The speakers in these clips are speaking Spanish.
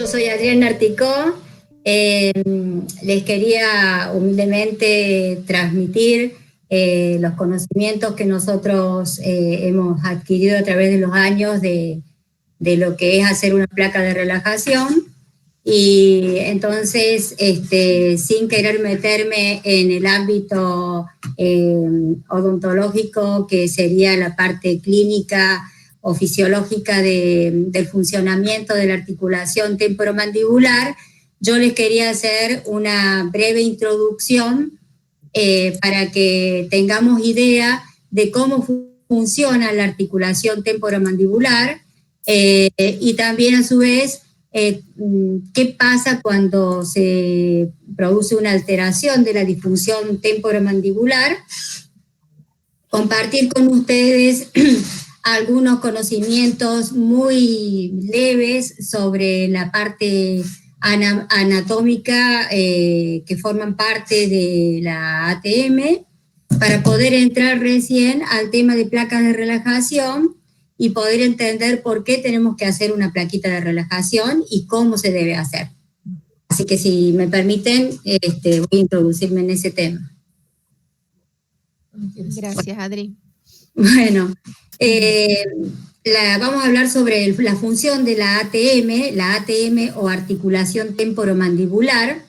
Yo soy Adriana Articó. Les quería humildemente transmitir los conocimientos que nosotros hemos adquirido a través de los años de lo que es hacer una placa de relajación. Y entonces, sin querer meterme en el ámbito odontológico, que sería la parte clínica o fisiológica del funcionamiento de la articulación temporomandibular, yo les quería hacer una breve introducción para que tengamos idea de cómo funciona la articulación temporomandibular y también a su vez qué pasa cuando se produce una alteración de la disfunción temporomandibular. Compartir con ustedes algunos conocimientos muy leves sobre la parte anatómica que forman parte de la ATM, para poder entrar recién al tema de placas de relajación y poder entender por qué tenemos que hacer una plaquita de relajación y cómo se debe hacer. Así que si me permiten, voy a introducirme en ese tema. Gracias, Adri. Bueno, vamos a hablar sobre la función de la ATM o articulación temporomandibular.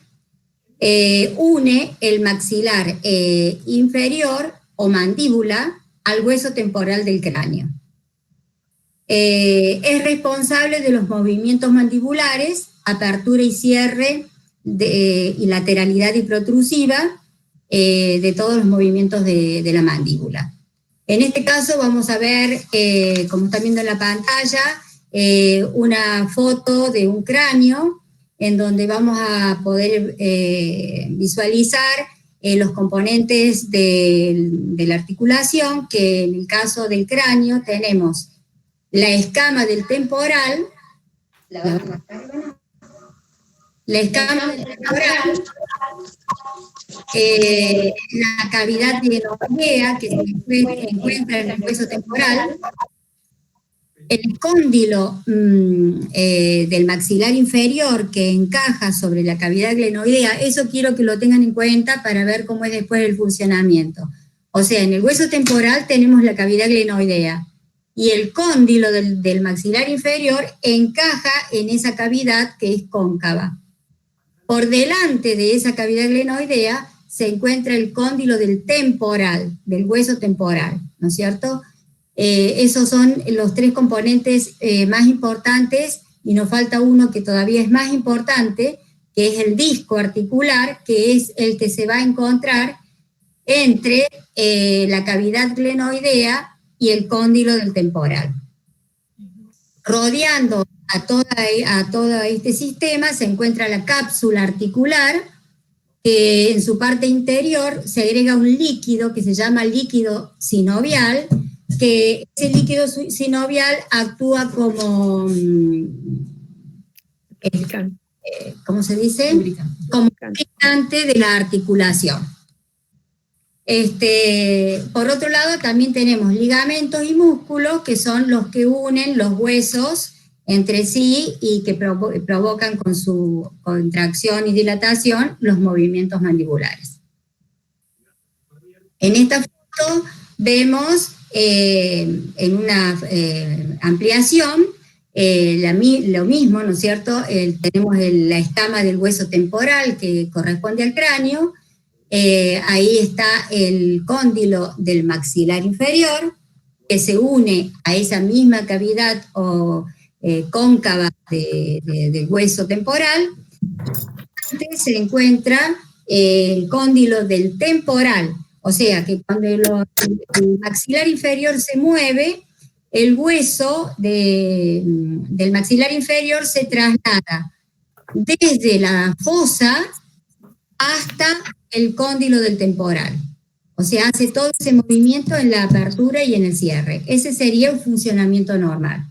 Une el maxilar inferior o mandíbula al hueso temporal del cráneo. Es responsable de los movimientos mandibulares, apertura y cierre, y lateralidad y protrusiva de todos los movimientos de la mandíbula. En este caso vamos a ver, como están viendo en la pantalla, una foto de un cráneo en donde vamos a poder visualizar los componentes de la articulación, que en el caso del cráneo tenemos la escama del temporal, la cavidad glenoidea que se encuentra en el hueso temporal, el cóndilo del maxilar inferior que encaja sobre la cavidad glenoidea. Eso quiero que lo tengan en cuenta para ver cómo es después el funcionamiento. O sea, en el hueso temporal tenemos la cavidad glenoidea y el cóndilo del maxilar inferior encaja en esa cavidad que es cóncava. Por delante de esa cavidad glenoidea se encuentra el cóndilo del temporal, del hueso temporal, ¿no es cierto? Esos son los tres componentes más importantes, y nos falta uno que todavía es más importante, que es el disco articular, que es el que se va a encontrar entre la cavidad glenoidea y el cóndilo del temporal. Rodeando a todo este sistema se encuentra la cápsula articular, que en su parte interior se agrega un líquido que se llama líquido sinovial, que ese líquido sinovial actúa como, ¿cómo se dice? Como lubricante de la articulación. Por otro lado, también tenemos ligamentos y músculos, que son los que unen los huesos entre sí y que provocan con su contracción y dilatación los movimientos mandibulares. En esta foto vemos en una ampliación lo mismo, ¿no es cierto? Tenemos la escama del hueso temporal que corresponde al cráneo. Ahí está el cóndilo del maxilar inferior, que se une a esa misma cavidad cóncava del hueso temporal. Antes se encuentra el cóndilo del temporal, o sea que cuando el maxilar inferior se mueve, el hueso del maxilar inferior se traslada desde la fosa hasta el cóndilo del temporal. O sea, hace todo ese movimiento en la apertura y en el cierre. Ese sería un funcionamiento normal.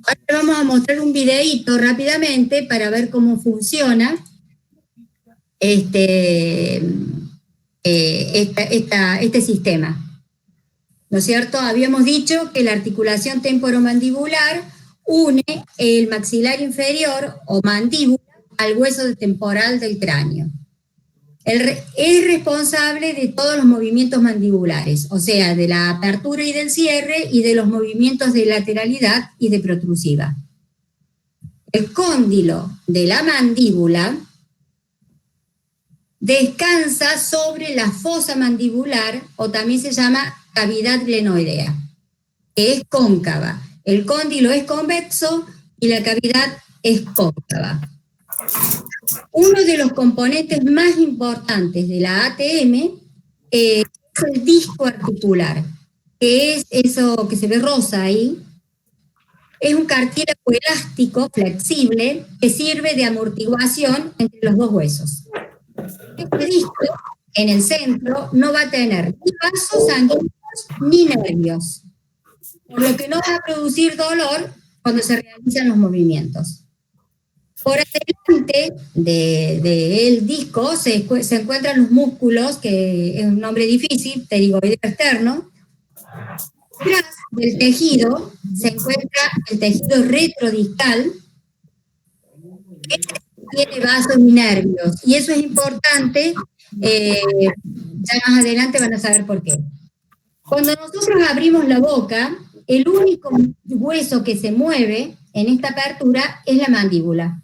Ahora vamos a mostrar un videíto rápidamente para ver cómo funciona este sistema. ¿No es cierto? Habíamos dicho que la articulación temporomandibular une el maxilar inferior o mandíbula al hueso temporal del cráneo. Es responsable de todos los movimientos mandibulares, o sea, de la apertura y del cierre y de los movimientos de lateralidad y de protrusiva. El cóndilo de la mandíbula descansa sobre la fosa mandibular, o también se llama cavidad glenoidea, que es cóncava. El cóndilo es convexo y la cavidad es cóncava. Uno de los componentes más importantes de la ATM es el disco articular, que es eso que se ve rosa ahí. Es un cartílago elástico, flexible, que sirve de amortiguación entre los dos huesos. Este disco, en el centro, no va a tener ni vasos sanguíneos ni nervios, por lo que no va a producir dolor cuando se realizan los movimientos. Por delante del disco se encuentran los músculos, que es un nombre difícil, pterigoideo externo. Detrás del tejido se encuentra el tejido retrodiscal, que tiene vasos y nervios. Y eso es importante, ya más adelante van a saber por qué. Cuando nosotros abrimos la boca, el único hueso que se mueve en esta apertura es la mandíbula.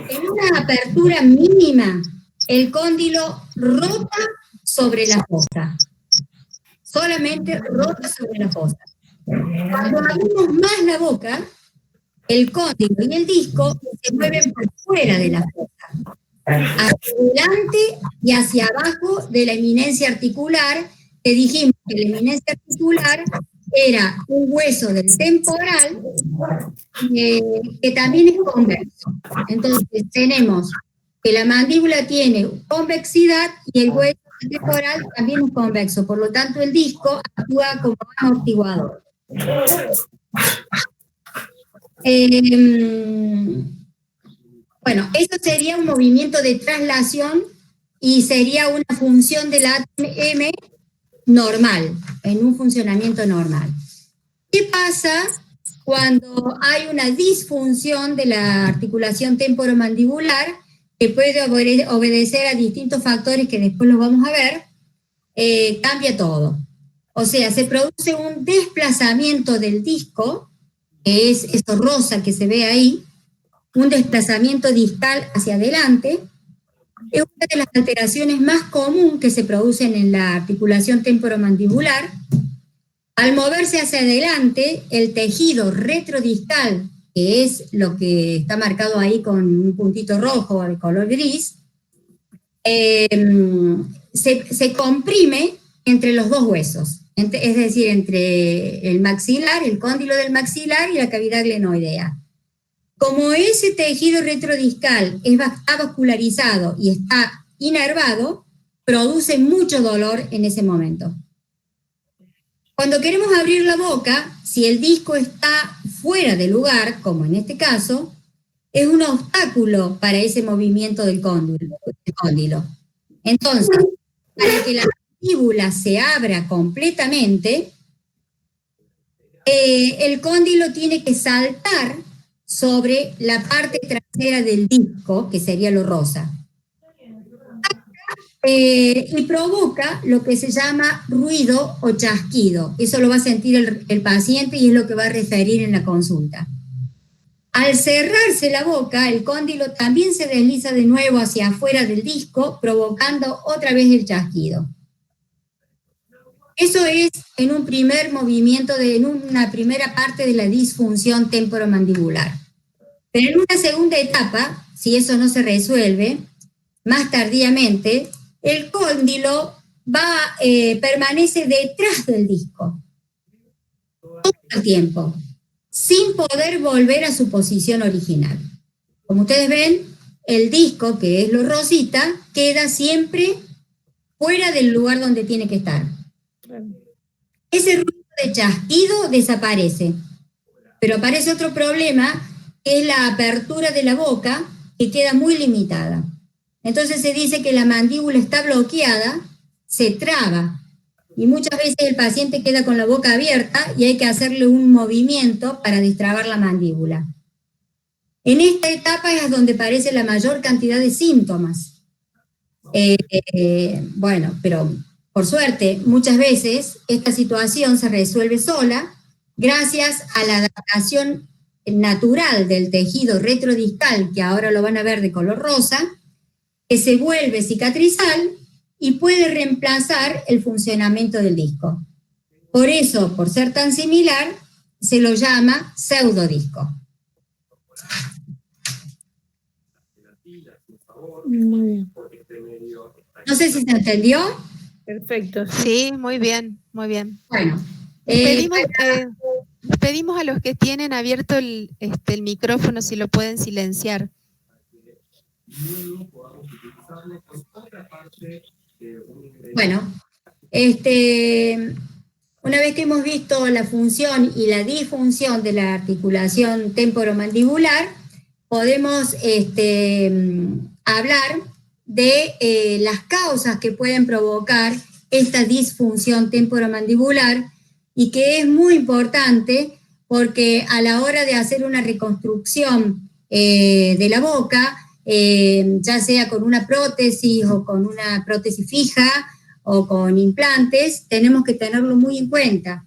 En una apertura mínima, el cóndilo rota sobre la fosa. Solamente rota sobre la fosa. Cuando abrimos más la boca, el cóndilo y el disco se mueven por fuera de la fosa, hacia adelante y hacia abajo de la eminencia articular, que dijimos que la eminencia articular era un hueso del temporal que también es convexo. Entonces tenemos que la mandíbula tiene convexidad y el hueso temporal también es convexo, por lo tanto el disco actúa como amortiguador. Bueno, eso sería un movimiento de traslación y sería una función de la ATM normal, en un funcionamiento normal. ¿Qué pasa cuando hay una disfunción de la articulación temporomandibular, que puede obedecer a distintos factores que después los vamos a ver? Cambia todo. O sea, se produce un desplazamiento del disco, que es eso rosa que se ve ahí, un desplazamiento discal hacia adelante. Es una de las alteraciones más comunes que se producen en la articulación temporomandibular. Al moverse hacia adelante, el tejido retrodiscal, que es lo que está marcado ahí con un puntito rojo de color gris, se comprime entre los dos huesos, es decir, entre el maxilar, el cóndilo del maxilar y la cavidad glenoidea. Como ese tejido retrodiscal está vascularizado y está inervado, produce mucho dolor en ese momento. Cuando queremos abrir la boca, si el disco está fuera de lugar, como en este caso, es un obstáculo para ese movimiento del cóndilo. Entonces, para que la mandíbula se abra completamente, el cóndilo tiene que saltar sobre la parte trasera del disco, que sería lo rosa. Y provoca lo que se llama ruido o chasquido. Eso lo va a sentir el paciente y es lo que va a referir en la consulta. Al cerrarse la boca, el cóndilo también se desliza de nuevo hacia afuera del disco, provocando otra vez el chasquido. Eso es en un primer movimiento, en una primera parte de la disfunción temporomandibular. Pero en una segunda etapa, si eso no se resuelve, más tardíamente, el cóndilo permanece detrás del disco todo el tiempo, sin poder volver a su posición original. Como ustedes ven, el disco, que es lo rosita, queda siempre fuera del lugar donde tiene que estar. Ese ruido de chasquido desaparece, pero aparece otro problema, que es la apertura de la boca, que queda muy limitada. Entonces se dice que la mandíbula está bloqueada, se traba, y muchas veces el paciente queda con la boca abierta y hay que hacerle un movimiento para destrabar la mandíbula. En esta etapa es donde aparece la mayor cantidad de síntomas. Bueno, pero por suerte, muchas veces esta situación se resuelve sola gracias a la adaptación natural del tejido retrodiscal, que ahora lo van a ver de color rosa, que se vuelve cicatrizal y puede reemplazar el funcionamiento del disco. Por eso, por ser tan similar, se lo llama pseudodisco. Muy bien. No sé si se entendió. Perfecto. Sí, muy bien, muy bien. Bueno. Les pedimos a los que tienen abierto el micrófono si lo pueden silenciar. Bueno, una vez que hemos visto la función y la disfunción de la articulación temporomandibular, podemos hablar de las causas que pueden provocar esta disfunción temporomandibular, y que es muy importante porque a la hora de hacer una reconstrucción de la boca, ya sea con una prótesis o con una prótesis fija o con implantes, tenemos que tenerlo muy en cuenta,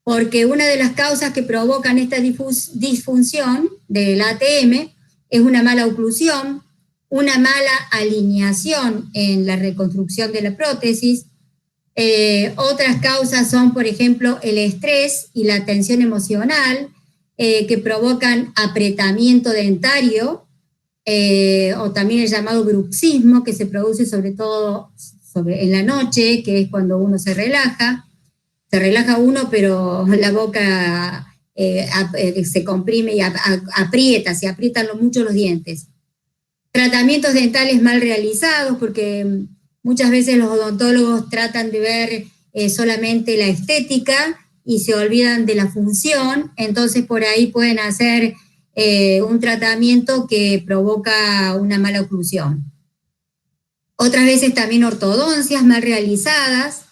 porque una de las causas que provocan esta disfunción del ATM es una mala oclusión, una mala alineación en la reconstrucción de la prótesis. Otras causas son, por ejemplo, el estrés y la tensión emocional, que provocan apretamiento dentario, o también el llamado bruxismo, que se produce sobre todo en la noche, que es cuando uno se relaja uno, pero la boca se comprime y se aprietan mucho los dientes. Tratamientos dentales mal realizados, porque muchas veces los odontólogos tratan de ver solamente la estética y se olvidan de la función, entonces por ahí pueden hacer un tratamiento que provoca una mala oclusión. Otras veces también ortodoncias mal realizadas,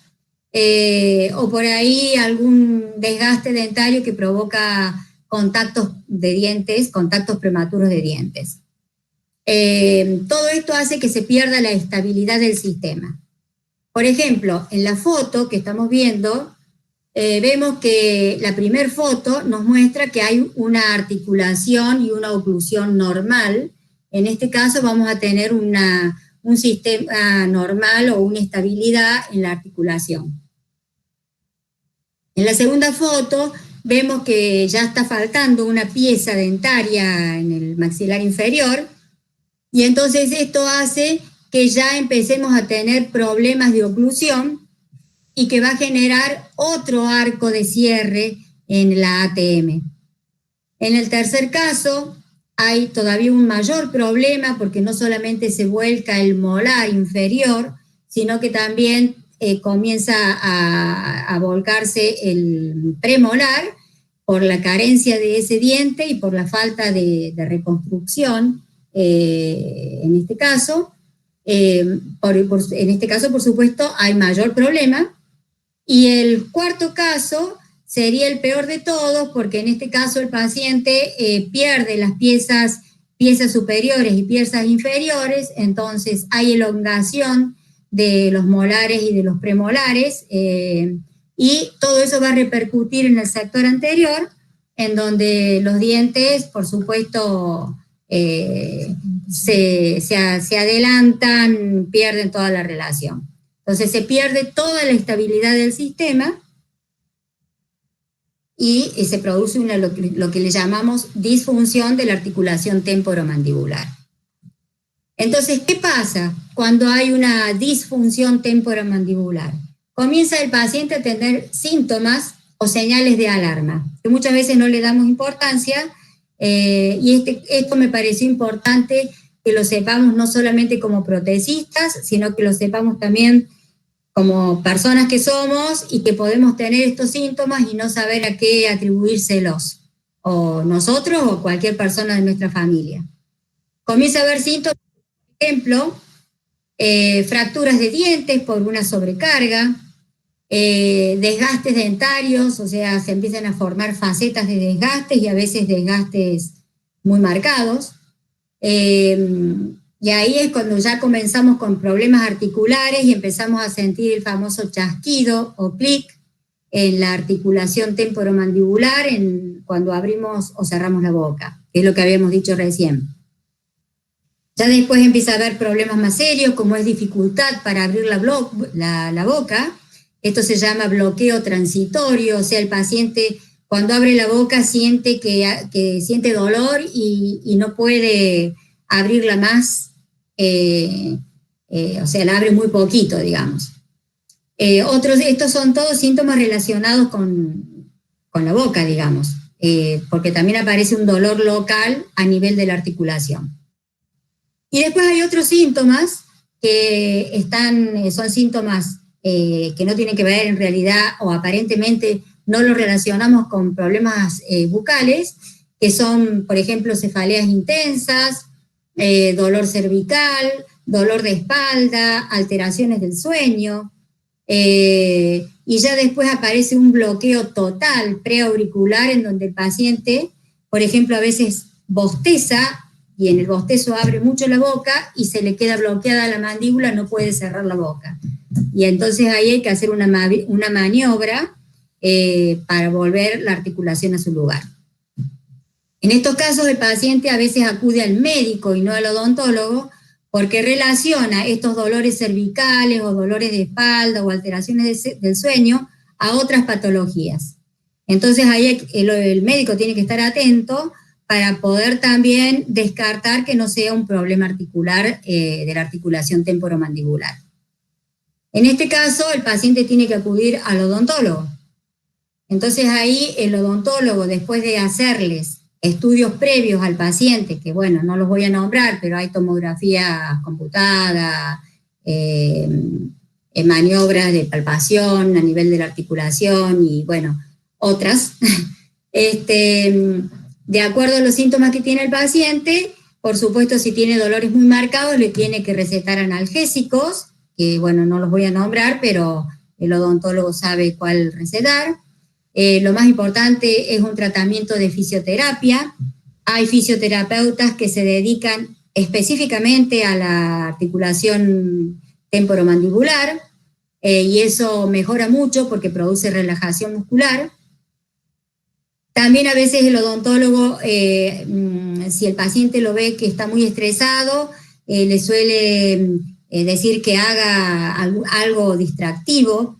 o por ahí algún desgaste dentario que provoca contactos de dientes, contactos prematuros de dientes. Todo esto hace que se pierda la estabilidad del sistema. Por ejemplo, en la foto que estamos viendo, vemos que la primera foto nos muestra que hay una articulación y una oclusión normal. En este caso vamos a tener un sistema normal o una estabilidad en la articulación. En la segunda foto vemos que ya está faltando una pieza dentaria en el maxilar inferior, y entonces esto hace que ya empecemos a tener problemas de oclusión y que va a generar otro arco de cierre en la ATM. En el tercer caso hay todavía un mayor problema, porque no solamente se vuelca el molar inferior, sino que también comienza a volcarse el premolar por la carencia de ese diente y por la falta de reconstrucción. En este caso, por supuesto, hay mayor problema. Y el cuarto caso sería el peor de todos, porque en este caso el paciente pierde las piezas superiores y piezas inferiores, entonces hay elongación de los molares y de los premolares, y todo eso va a repercutir en el sector anterior, en donde los dientes, por supuesto, se adelantan, pierden toda la relación. Entonces se pierde toda la estabilidad del sistema y se produce lo que le llamamos disfunción de la articulación temporomandibular. Entonces, ¿qué pasa cuando hay una disfunción temporomandibular? Comienza el paciente a tener síntomas o señales de alarma, que muchas veces no le damos importancia, y esto me pareció importante que lo sepamos no solamente como protecistas, sino que lo sepamos también como personas que somos y que podemos tener estos síntomas y no saber a qué atribuírselos, o nosotros o cualquier persona de nuestra familia. Comienza a haber síntomas, por ejemplo, fracturas de dientes por una sobrecarga, desgastes dentarios, o sea, se empiezan a formar facetas de desgastes y a veces desgastes muy marcados. Y ahí es cuando ya comenzamos con problemas articulares y empezamos a sentir el famoso chasquido o clic en la articulación temporomandibular cuando abrimos o cerramos la boca, que es lo que habíamos dicho recién. Ya después empieza a haber problemas más serios, como es dificultad para abrir la boca. Esto se llama bloqueo transitorio, o sea, el paciente cuando abre la boca siente que siente dolor y no puede abrirla más, o sea, la abre muy poquito, digamos. Estos son todos síntomas relacionados con la boca, digamos, porque también aparece un dolor local a nivel de la articulación. Y después hay otros síntomas que son síntomas que no tienen que ver en realidad o aparentemente no los relacionamos con problemas bucales, que son, por ejemplo, cefaleas intensas, dolor cervical, dolor de espalda, alteraciones del sueño, y ya después aparece un bloqueo total preauricular en donde el paciente, por ejemplo, a veces bosteza y en el bostezo abre mucho la boca y se le queda bloqueada la mandíbula, no puede cerrar la boca. Y entonces ahí hay que hacer una maniobra para volver la articulación a su lugar. En estos casos el paciente a veces acude al médico y no al odontólogo porque relaciona estos dolores cervicales o dolores de espalda o alteraciones del sueño a otras patologías. Entonces ahí el médico tiene que estar atento para poder también descartar que no sea un problema articular de la articulación temporomandibular. En este caso, el paciente tiene que acudir al odontólogo. Entonces ahí el odontólogo, después de hacerles estudios previos al paciente, que bueno, no los voy a nombrar, pero hay tomografía computada, maniobras de palpación a nivel de la articulación y bueno, otras. De acuerdo a los síntomas que tiene el paciente, por supuesto, si tiene dolores muy marcados, le tiene que recetar analgésicos, que bueno, no los voy a nombrar, pero el odontólogo sabe cuál recetar. Lo más importante es un tratamiento de fisioterapia. Hay fisioterapeutas que se dedican específicamente a la articulación temporomandibular, y eso mejora mucho porque produce relajación muscular. También a veces el odontólogo, si el paciente lo ve que está muy estresado, le suele decir que haga algo distractivo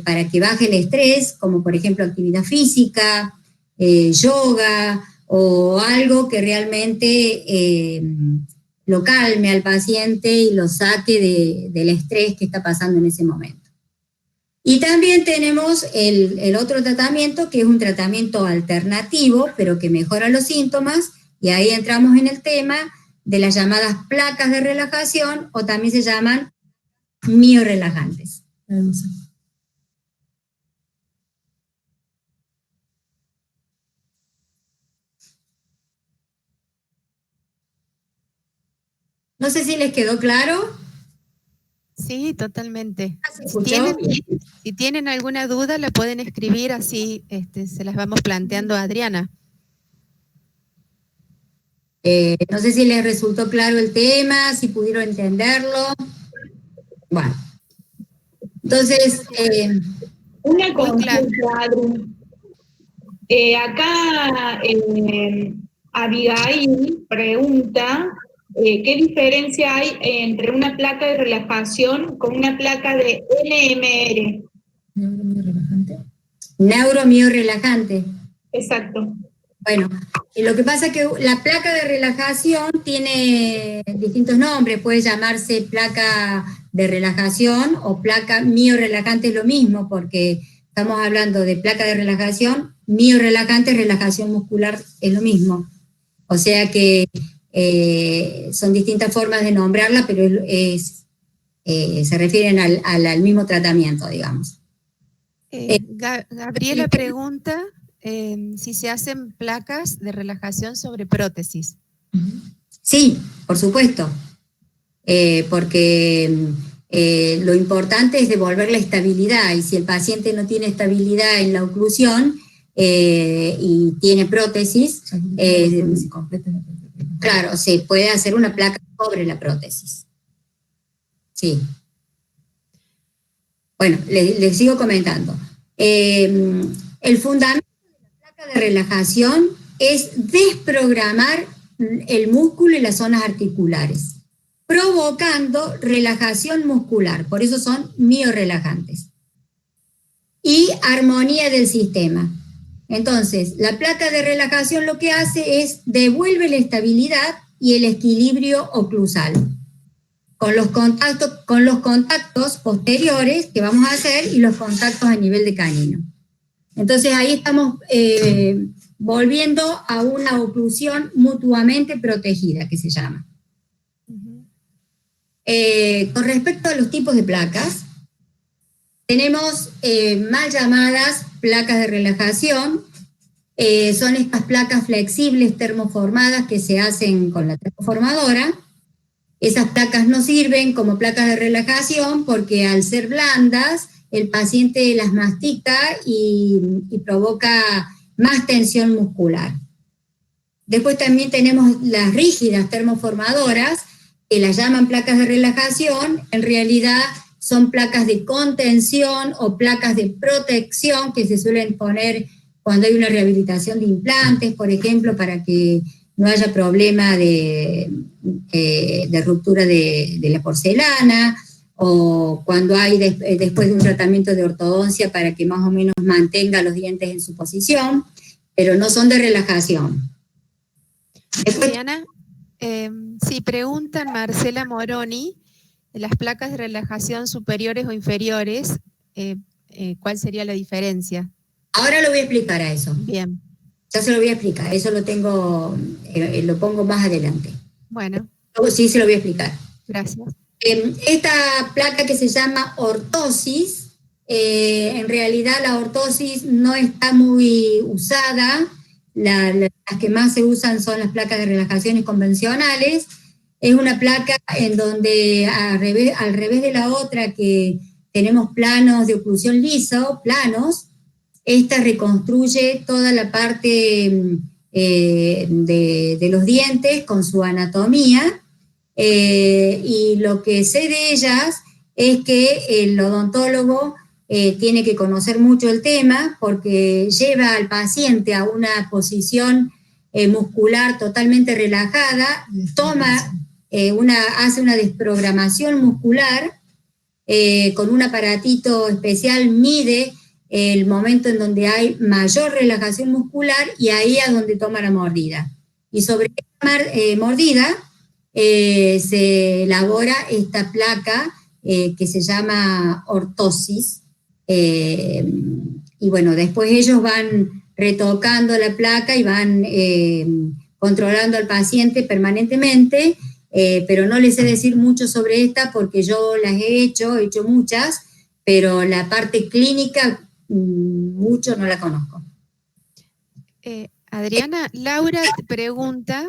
para que baje el estrés, como por ejemplo actividad física, yoga o algo que realmente lo calme al paciente y lo saque del estrés que está pasando en ese momento. Y también tenemos el otro tratamiento, que es un tratamiento alternativo, pero que mejora los síntomas, y ahí entramos en el tema de las llamadas placas de relajación, o también se llaman miorelajantes. No sé si les quedó claro. Sí, totalmente. ¿Se escuchó? Si tienen alguna duda, la pueden escribir, así se las vamos planteando a Adriana. No sé si les resultó claro el tema, si pudieron entenderlo. Bueno, entonces... Una consulta, Adri. Acá Abigail pregunta ¿qué diferencia hay entre una placa de relajación con una placa de NMR? Neuromiorelajante. Exacto. Bueno, lo que pasa es que la placa de relajación tiene distintos nombres, puede llamarse placa de relajación o placa miorelajante, es lo mismo, porque estamos hablando de placa de relajación, miorelajante, relajación muscular, es lo mismo. O sea que son distintas formas de nombrarla, pero se refieren al mismo tratamiento, digamos. Gabriela pregunta si se hacen placas de relajación sobre prótesis. Sí, por supuesto, porque Lo importante es devolver la estabilidad, y si el paciente no tiene estabilidad en la oclusión y tiene prótesis, claro, se puede hacer una placa sobre la prótesis. Sí. Bueno, les sigo comentando. El fundamento de la placa de relajación es desprogramar el músculo y las zonas articulares, provocando relajación muscular, por eso son miorelajantes, y armonía del sistema. Entonces, la placa de relajación lo que hace es devuelve la estabilidad y el equilibrio oclusal, con los contactos posteriores que vamos a hacer y los contactos a nivel de canino. Entonces ahí estamos volviendo a una oclusión mutuamente protegida, que se llama. Con respecto a los tipos de placas, tenemos mal llamadas placas de relajación. Son estas placas flexibles termoformadas que se hacen con la termoformadora. Esas placas no sirven como placas de relajación porque al ser blandas, el paciente las mastica y provoca más tensión muscular. Después también tenemos las rígidas termoformadoras, que las llaman placas de relajación. En realidad son placas de contención o placas de protección que se suelen poner cuando hay una rehabilitación de implantes, por ejemplo, para que no haya problema de ruptura de la porcelana, o cuando hay después de un tratamiento de ortodoncia para que más o menos mantenga los dientes en su posición, pero no son de relajación. Diana, si preguntan Marcela Moroni, las placas de relajación superiores o inferiores, ¿cuál sería la diferencia? Ahora lo voy a explicar a eso. Bien. Ya se lo voy a explicar, eso lo tengo, lo pongo más adelante. Bueno. Sí, se lo voy a explicar. Gracias. Esta placa que se llama ortosis, en realidad la ortosis no está muy usada. Las que más se usan son las placas de relajaciones convencionales. Es una placa en donde al revés de la otra, que tenemos planos de oclusión liso, planos, esta reconstruye toda la parte de los dientes con su anatomía, y lo que sé de ellas es que el odontólogo tiene que conocer mucho el tema, porque lleva al paciente a una posición muscular totalmente relajada, hace una desprogramación muscular, con un aparatito especial mide el momento en donde hay mayor relajación muscular, y ahí es donde toma la mordida. Y sobre esa mordida se elabora esta placa que se llama ortosis, y bueno, después ellos van retocando la placa y van controlando al paciente permanentemente, pero no les sé decir mucho sobre esta porque yo las he hecho muchas, pero la parte clínica mucho no la conozco. Adriana, Laura pregunta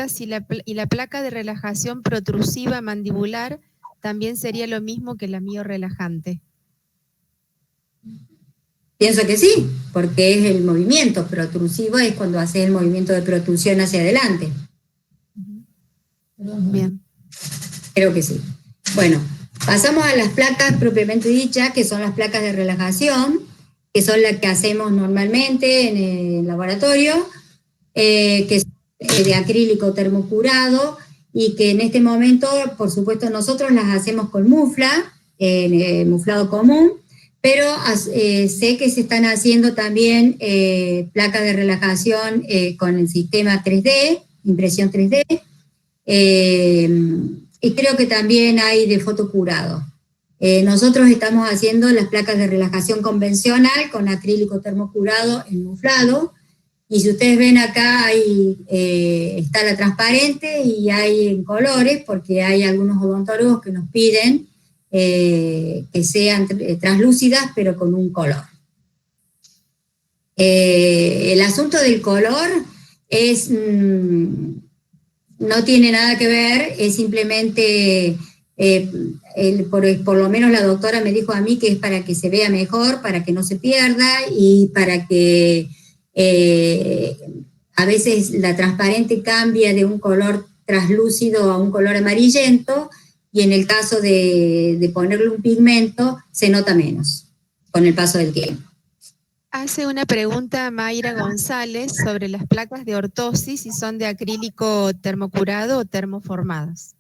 si la placa de relajación protrusiva mandibular también sería lo mismo que la miorelajante. Pienso que sí, porque es el movimiento protrusivo, es cuando haces el movimiento de protrusión hacia adelante. Bien. Creo que sí. Bueno, pasamos a las placas propiamente dichas, que son las placas de relajación, que son las que hacemos normalmente en el laboratorio, que son de acrílico termocurado, y que en este momento, por supuesto, nosotros las hacemos con mufla, muflado común, pero sé que se están haciendo también placas de relajación con el sistema 3D, impresión 3D, y creo que también hay de fotocurado. Nosotros estamos haciendo las placas de relajación convencional con acrílico termocurado en muflado, y si ustedes ven acá, ahí está la transparente y hay en colores, porque hay algunos odontólogos que nos piden que sean translúcidas, pero con un color. El asunto del color es, no tiene nada que ver, es simplemente por lo menos la doctora me dijo a mí que es para que se vea mejor, para que no se pierda y para que a veces la transparente cambia de un color translúcido a un color amarillento, y en el caso de ponerle un pigmento se nota menos con el paso del tiempo. Hace una pregunta Mayra González sobre las placas de ortosis, si son de acrílico termocurado o termoformadas.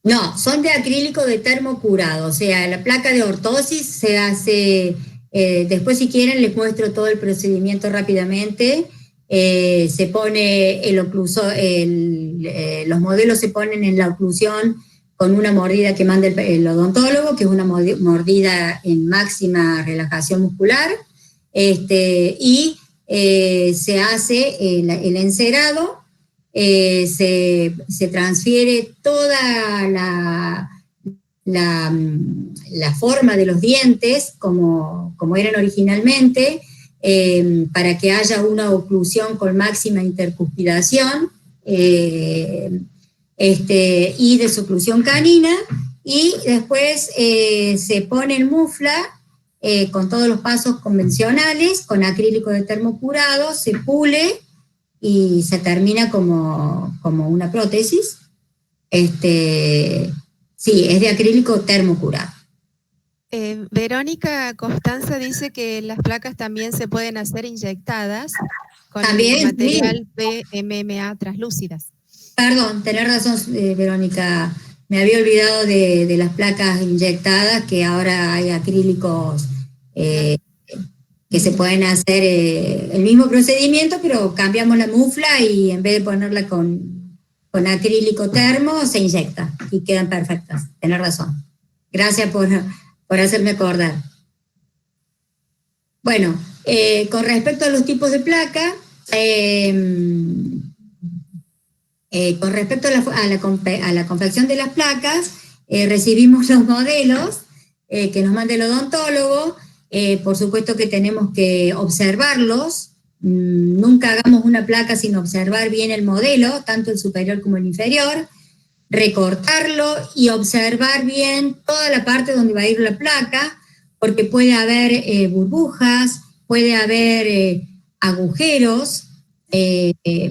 No, son de acrílico de termocurado, o sea, la placa de ortosis se hace, después si quieren les muestro todo el procedimiento rápidamente. Se pone el oclusor, los modelos se ponen en la oclusión con una mordida que manda el odontólogo, que es una mordida en máxima relajación muscular, y se hace el encerado. Se transfiere toda la forma de los dientes como eran originalmente, para que haya una oclusión con máxima intercuspidación y desoclusión canina, y después se pone el mufla con todos los pasos convencionales, con acrílico de termocurado, se pule y se termina como una prótesis. Sí, es de acrílico termocurado. Verónica Costanza dice que las placas también se pueden hacer inyectadas con ¿También? el material PMMA translúcidas. Perdón, tenés razón, Verónica. Me había olvidado de las placas inyectadas, que ahora hay acrílicos que se pueden hacer el mismo procedimiento, pero cambiamos la mufla y en vez de ponerla con acrílico termo, se inyecta y quedan perfectas. Tenés razón. Gracias por hacerme acordar. Bueno, con respecto a los tipos de placa, con respecto a la confección de las placas, recibimos los modelos que nos manda el odontólogo. Por supuesto que tenemos que observarlos. Nunca hagamos una placa sin observar bien el modelo, tanto el superior como el inferior, recortarlo y observar bien toda la parte donde va a ir la placa, porque puede haber burbujas, puede haber agujeros.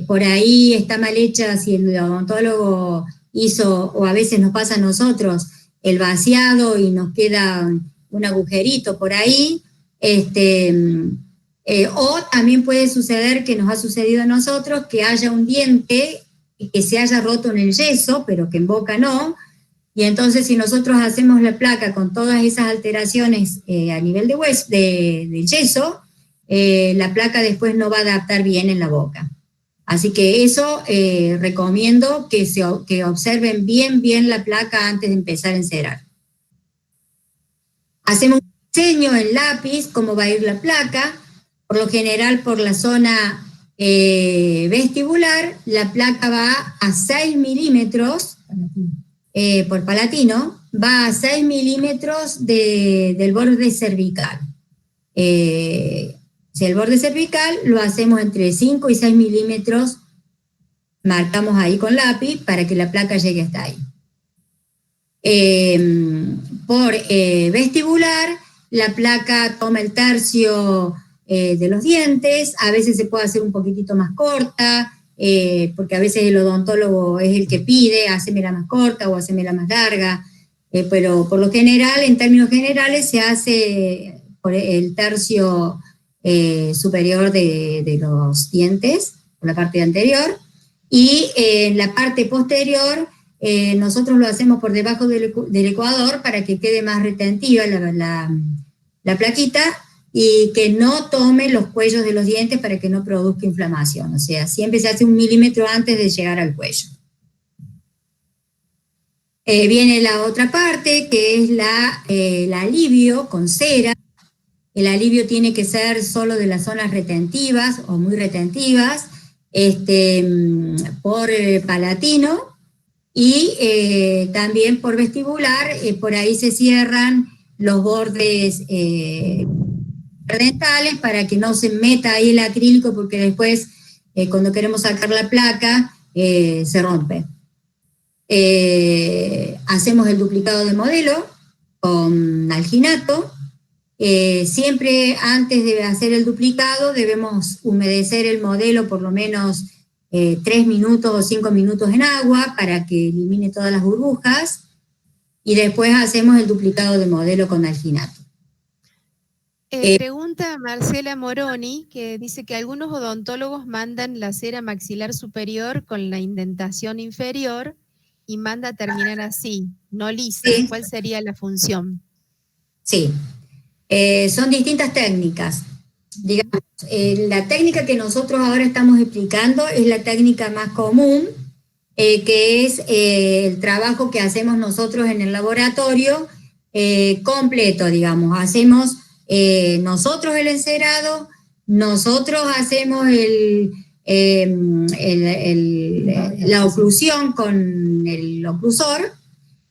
Por ahí está mal hecha si el odontólogo hizo, o a veces nos pasa a nosotros, el vaciado y nos queda un agujerito por ahí, o también puede suceder, que nos ha sucedido a nosotros, que haya un diente que se haya roto en el yeso, pero que en boca no, y entonces si nosotros hacemos la placa con todas esas alteraciones a nivel de del yeso, la placa después no va a adaptar bien en la boca. Así que eso recomiendo que observen bien la placa antes de empezar a encerar. Hacemos un diseño en lápiz, cómo va a ir la placa. Por lo general, por la zona vestibular, la placa va a 6 milímetros, por palatino, va a 6 milímetros del borde cervical. Si el borde cervical lo hacemos entre 5 y 6 milímetros, marcamos ahí con lápiz para que la placa llegue hasta ahí. Por vestibular, la placa toma el tercio de los dientes. A veces se puede hacer un poquitito más corta, porque a veces el odontólogo es el que pide, hacémela más corta o hacémela más larga, pero por lo general, en términos generales, se hace por el tercio superior de los dientes, por la parte anterior, y en la parte posterior nosotros lo hacemos por debajo del ecuador para que quede más retentiva la plaquita y que no tome los cuellos de los dientes, para que no produzca inflamación. O sea, siempre se hace 1 milímetro antes de llegar al cuello. Viene la otra parte, que es el alivio con cera. El alivio tiene que ser solo de las zonas retentivas o muy retentivas, por palatino, y también por vestibular. Por ahí se cierran los bordes dentales para que no se meta ahí el acrílico, porque después cuando queremos sacar la placa se rompe. hacemos el duplicado de modelo con alginato. Siempre antes de hacer el duplicado debemos humedecer el modelo por lo menos 3 minutos o 5 minutos en agua para que elimine todas las burbujas, y después hacemos el duplicado de modelo con alginato. Pregunta Marcela Moroni, que dice que algunos odontólogos mandan la cera maxilar superior con la indentación inferior y manda terminar así, no lisa. Sí. ¿Cuál sería la función? Sí, son distintas técnicas. Digamos, la técnica que nosotros ahora estamos explicando es la técnica más común, que es el trabajo que hacemos nosotros en el laboratorio completo, digamos. Hacemos nosotros el encerado, nosotros hacemos la oclusión con el oclusor,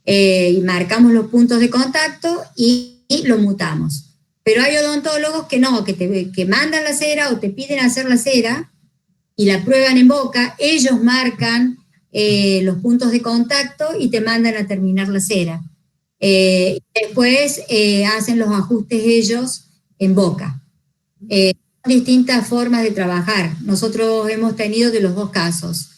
y marcamos los puntos de contacto y lo mutamos. Pero hay odontólogos que no, que mandan la cera o te piden hacer la cera y la prueban en boca, ellos marcan los puntos de contacto y te mandan a terminar la cera. Después hacen los ajustes ellos en boca. Distintas formas de trabajar. Nosotros hemos tenido de los dos casos.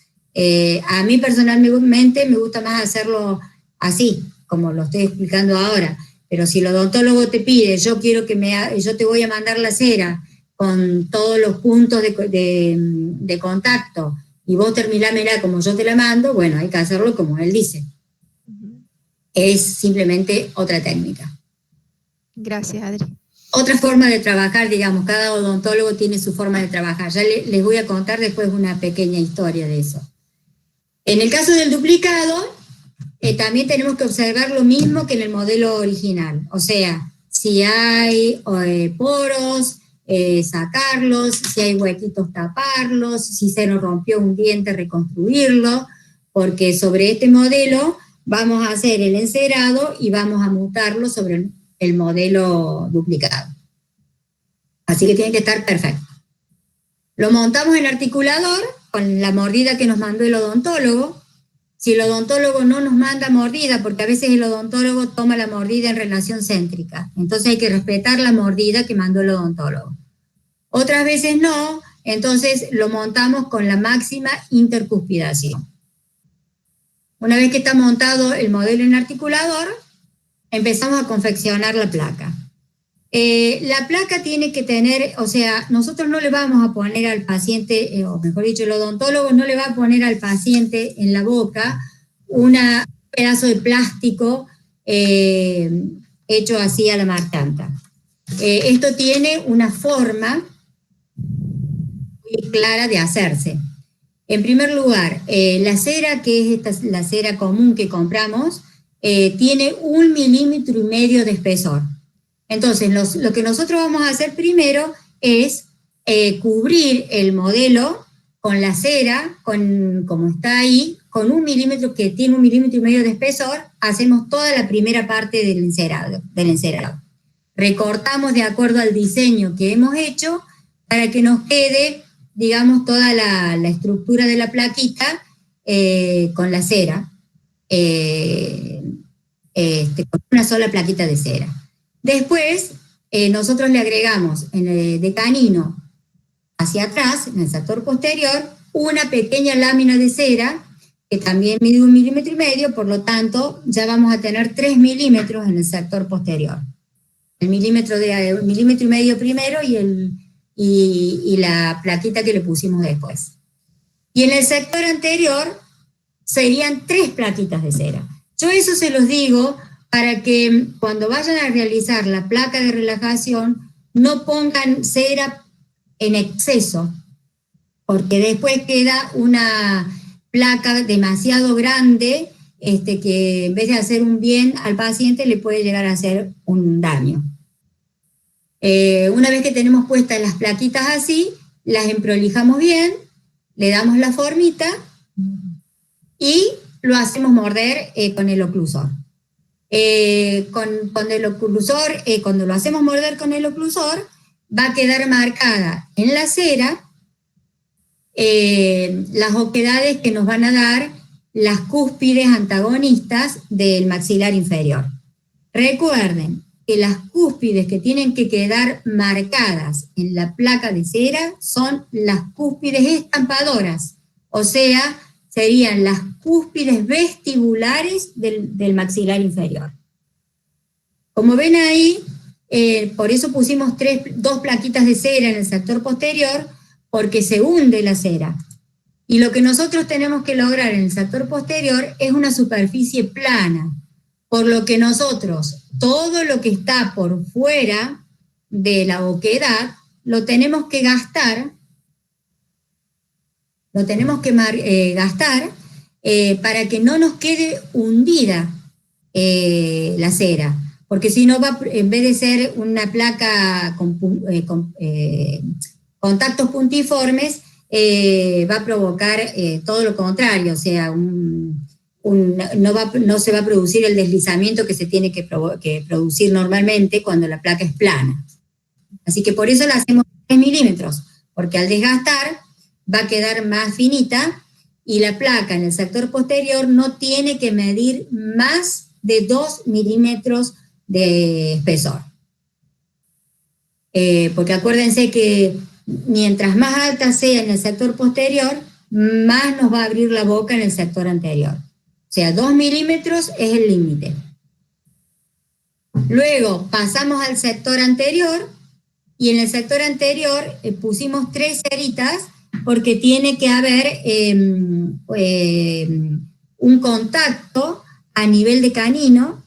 A mí personalmente me gusta más hacerlo así, como lo estoy explicando ahora. Pero si el odontólogo te pide, yo te voy a mandar la cera con todos los puntos de contacto y vos terminámela como yo te la mando, bueno, hay que hacerlo como él dice. Es simplemente otra técnica. Gracias, Adri. Otra forma de trabajar, digamos, cada odontólogo tiene su forma de trabajar. Ya les voy a contar después una pequeña historia de eso. En el caso del duplicado, también tenemos que observar lo mismo que en el modelo original. O sea, si hay poros, sacarlos, si hay huequitos, taparlos, si se nos rompió un diente, reconstruirlo, porque sobre este modelo vamos a hacer el encerado y vamos a mutarlo sobre el modelo duplicado. Así que tiene que estar perfecto. Lo montamos en el articulador con la mordida que nos mandó el odontólogo. Si el odontólogo no nos manda mordida, porque a veces el odontólogo toma la mordida en relación céntrica, entonces hay que respetar la mordida que mandó el odontólogo. Otras veces no, entonces lo montamos con la máxima intercuspidación. Una vez que está montado el modelo en articulador, empezamos a confeccionar la placa. La placa tiene que tener, o sea, nosotros no le vamos a poner al paciente, o mejor dicho, el odontólogo no le va a poner al paciente en la boca un pedazo de plástico hecho así a la marchanta. Esto tiene una forma muy clara de hacerse. En primer lugar, la cera, que es la cera común que compramos, tiene 1,5 milímetros de espesor. Entonces, lo que nosotros vamos a hacer primero es cubrir el modelo con la cera, como está ahí, con 1 milímetro, que tiene 1,5 milímetros de espesor, hacemos toda la primera parte del encerado. Recortamos de acuerdo al diseño que hemos hecho para que nos quede, digamos, toda la estructura de la plaquita con la cera, con una sola plaquita de cera. Después, nosotros le agregamos de canino hacia atrás, en el sector posterior, una pequeña lámina de cera que también mide 1,5 milímetros, por lo tanto, ya vamos a tener 3 milímetros en el sector posterior. El 1,5 milímetros primero y la plaquita que le pusimos después. Y en el sector anterior serían 3 plaquitas de cera. Yo eso se los digo para que cuando vayan a realizar la placa de relajación no pongan cera en exceso, porque después queda una placa demasiado grande que en vez de hacer un bien al paciente le puede llegar a hacer un daño. Una vez que tenemos puestas las plaquitas así, las emprolijamos bien, le damos la formita y lo hacemos morder con el oclusor. Con el oclusor, cuando lo hacemos morder con el oclusor, va a quedar marcada en la cera las oquedades que nos van a dar las cúspides antagonistas del maxilar inferior. Recuerden que las cúspides que tienen que quedar marcadas en la placa de cera son las cúspides estampadoras, o sea, serían las cúspides vestibulares del maxilar inferior. Como ven ahí, por eso pusimos dos plaquitas de cera en el sector posterior, porque se hunde la cera. Y lo que nosotros tenemos que lograr en el sector posterior es una superficie plana, por lo que nosotros, todo lo que está por fuera de la oquedad, lo tenemos que gastar, para que no nos quede hundida la cera, porque si no, en vez de ser una placa con contactos puntiformes, va a provocar todo lo contrario, o sea, no se va a producir el deslizamiento que se tiene que producir normalmente cuando la placa es plana. Así que por eso la hacemos 3 milímetros, porque al desgastar va a quedar más finita y la placa en el sector posterior no tiene que medir más de 2 milímetros de espesor. Porque acuérdense que mientras más alta sea en el sector posterior, más nos va a abrir la boca en el sector anterior. O sea, 2 milímetros es el límite. Luego pasamos al sector anterior, y en el sector anterior pusimos 3 ceritas porque tiene que haber un contacto a nivel de canino,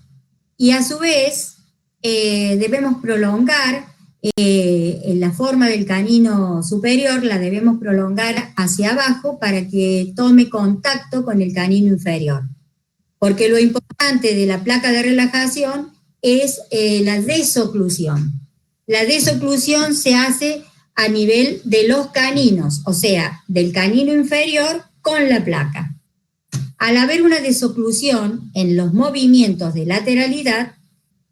y a su vez debemos prolongar la forma del canino superior, la debemos prolongar hacia abajo para que tome contacto con el canino inferior. Porque lo importante de la placa de relajación es la desoclusión. La desoclusión se hace a nivel de los caninos, o sea, del canino inferior con la placa. Al haber una desoclusión en los movimientos de lateralidad,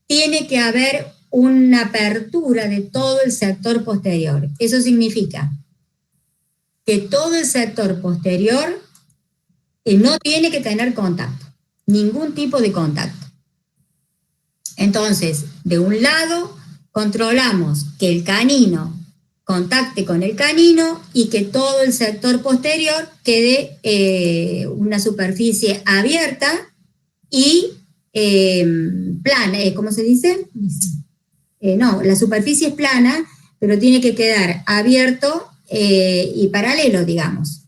tiene que haber una apertura de todo el sector posterior. Eso significa que todo el sector posterior no tiene que tener contacto, ningún tipo de contacto. Entonces, de un lado, controlamos que el canino contacte con el canino y que todo el sector posterior quede una superficie abierta y plana. ¿Cómo se dice? No, la superficie es plana, pero tiene que quedar abierto y paralelo, digamos.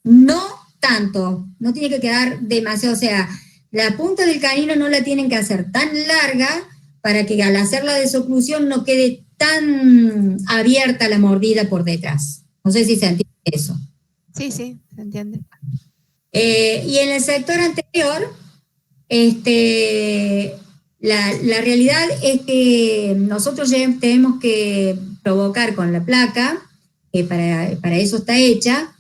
No tanto, no tiene que quedar demasiado, o sea, la punta del canino no la tienen que hacer tan larga para que al hacer la desoclusión no quede tan abierta la mordida por detrás. No sé si se entiende eso. Sí, se entiende. Y en el sector anterior, la realidad es que nosotros ya tenemos que provocar con la placa, para eso está hecha,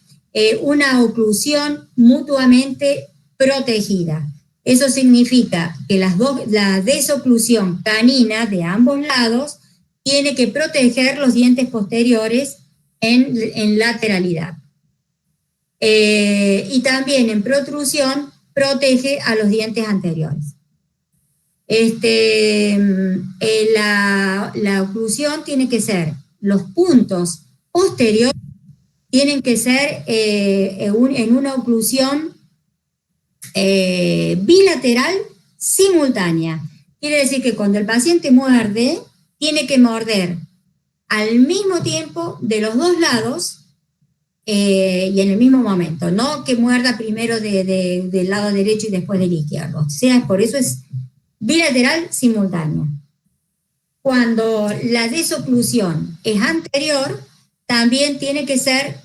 una oclusión mutuamente protegida. Eso significa que la desoclusión canina de ambos lados tiene que proteger los dientes posteriores en lateralidad. Y también en protrusión protege a los dientes anteriores. La oclusión tiene que ser, los puntos posteriores tienen que ser en una oclusión bilateral simultánea. Quiere decir que cuando el paciente muerde, tiene que morder al mismo tiempo de los dos lados y en el mismo momento, no que muerda primero del lado derecho y después del izquierdo. O sea, por eso es bilateral simultánea. Cuando la desoclusión es anterior, también tiene que ser